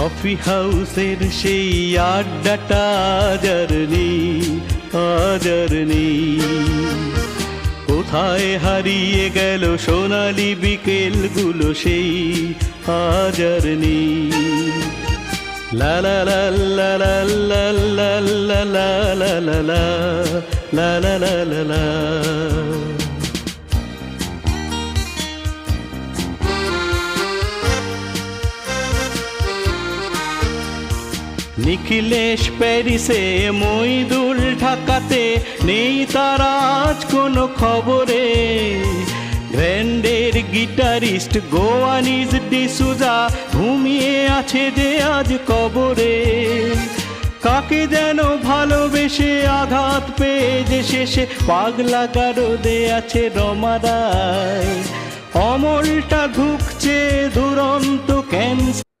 Coffee হাউসের সেই আড্ডাটা আজ আর নেই। কোথায় হারিয়ে গেল সোনালি বিকেলগুলো সেই আজ আর নেই। লা লা লা লা লা লা লা লা লা লা লা লা লা লা লা লা। নিখিলেশ প্যারিসে, মইদুল ঢাকাতে, নেই তারা আজ কোনো খবরে। গ্র্যান্ডের গিটারিস্ট গোয়ানিজ ডিসুজা ঘুমিয়ে আছে যে আজ কবরে। কাকে যেন ভালোবেসে আঘাত পেয়ে যে শেষে পাগলা গারদে আছে রমা রায়। অমলটা ঢুকছে দুরন্ত ক্যান্সার।